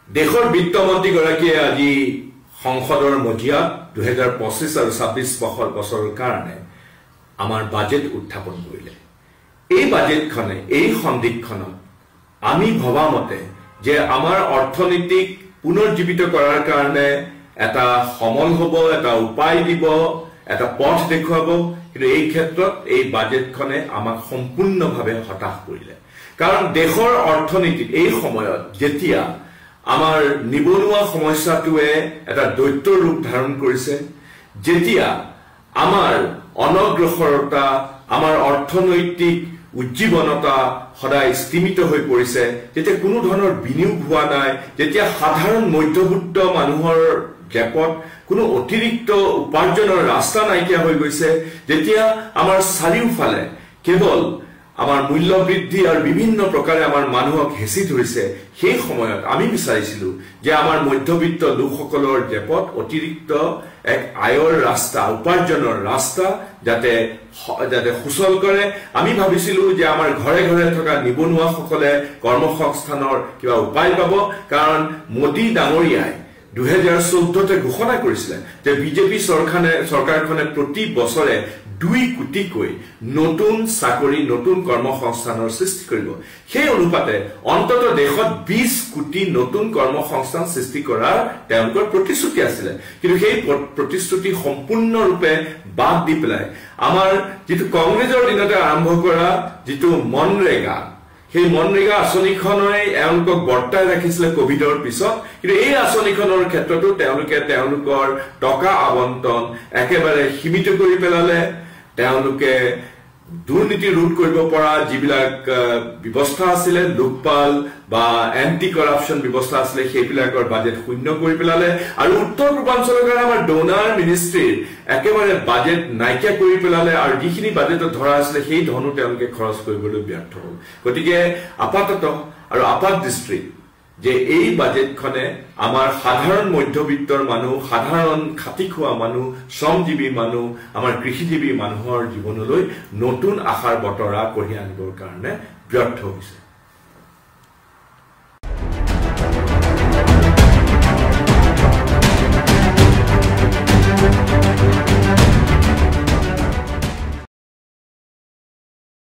দেশৰ বিত্তমন্ত্ৰীগৰাকীয়ে আজি সংসদৰ মজিয়াত 2025 আৰু 26 বছৰৰ কাৰণে আমাৰ বাজেট উত্থাপন কৰিলে। এই বাজেটখনে এই সন্ধিক্ষণত আমি ভবা মতে যে আমাৰ অৰ্থনীতিক পুনৰ্জীৱিত কৰাৰ কাৰণে এটা সমল হ'ব, এটা উপায় দিব, এটা পথ দেখুৱাব, কিন্তু এই ক্ষেত্ৰত এই বাজেটখনে আমাক সম্পূৰ্ণভাৱে হতাশ কৰিলে। কাৰণ দেশৰ অৰ্থনীতিত এই সময়ত যেতিয়া আমাৰ নিবনুৱা সমস্যাটোৱে এটা দৈত্য ৰূপ ধাৰণ কৰিছে, যেতিয়া আমাৰ অনগ্ৰসৰতা, আমাৰ অৰ্থনৈতিক উজ্জীৱনতা সদায় স্থিমিত হৈ পৰিছে, যেতিয়া কোনো ধৰণৰ বিনিয়োগ হোৱা নাই, যেতিয়া সাধাৰণ মধ্যবিত্ত মানুহৰ জেপত কোনো অতিৰিক্ত উপাৰ্জনৰ ৰাস্তা নাইকিয়া হৈ গৈছে, যেতিয়া আমাৰ চাৰিওফালে কেৱল আমাৰ মূল্য বৃদ্ধি আৰু বিভিন্ন প্ৰকাৰে আমাৰ মানুহক হেঁচি ধৰিছে, সেই সময়ত আমি বিচাৰিছিলো যে আমাৰ মধ্যবিত্ত লোকসকলৰ জেপত অতিৰিক্ত এক আয়ৰ ৰাস্তা, উপাৰ্জনৰ ৰাস্তা যাতে সুচল কৰে। আমি ভাবিছিলো যে আমাৰ ঘৰে ঘৰে থকা নিবনুৱাসকলে কৰ্মসংস্থানৰ কিবা উপায় পাব, কাৰণ মোদী ডাঙৰীয়াই 2014 ঘোষণা কৰিছিলে যে বিজেপি চৰকাৰখনে প্ৰতি বছৰে 2 কোটিকৈ নতুন চাকৰি, নতুন কৰ্মসংস্থানৰ সৃষ্টি কৰিব। সেই অনুপাতে অন্তত দেশত 20 কোটি নতুন কৰ্মসংস্থান সৃষ্টি কৰাৰ তেওঁলোকৰ প্ৰতিশ্ৰুতি আছিলে, কিন্তু সেই প্ৰতিশ্ৰুতি সম্পূৰ্ণৰূপে বাদ দি পেলাই আমাৰ যিটো কংগ্ৰেছৰ দিনতে আৰম্ভ কৰা যিটো মনৰেগা, সেই মনৰেগা আঁচনিখনে এওঁলোকক বৰ্তাই ৰাখিছিলে কোভিডৰ পিছত, কিন্তু এই আঁচনিখনৰ ক্ষেত্ৰতো তেওঁলোকে তেওঁলোকৰ টকা আবণ্টন একেবাৰে সীমিত কৰি পেলালে। তেওঁলোকে দুৰ্নীতি ৰোধ কৰিব পৰা যিবিলাক ব্যৱস্থা আছিলে, লোকপাল বা এন্টি কৰাপশ্যন ব্যৱস্থা আছিলে, সেইবিলাকৰ বাজেট শূন্য কৰি পেলালে। আৰু উত্তৰ পূৰ্বাঞ্চলৰ কাৰণে আমাৰ ডোনাৰ মিনিষ্ট্ৰীৰ একেবাৰে বাজেট নাইকিয়া কৰি পেলালে, আৰু যিখিনি বাজেটত ধৰা আছিলে সেই ধনো তেওঁলোকে খৰচ কৰিবলৈ ব্যৰ্থ হ'ল। গতিকে আপাতত আৰু আপাত দৃষ্টি যে এই বাজেটখনে আমাৰ সাধাৰণ মধ্যবিত্তৰ মানুহ, সাধাৰণ খাটি খোৱা মানুহ, শ্ৰমজীৱী মানুহ, আমাৰ কৃষিজীৱী মানুহৰ জীৱনলৈ নতুন আশাৰ বতৰা কঢ়িয়াই আনিবৰ কাৰণে ব্যৰ্থ হৈছে।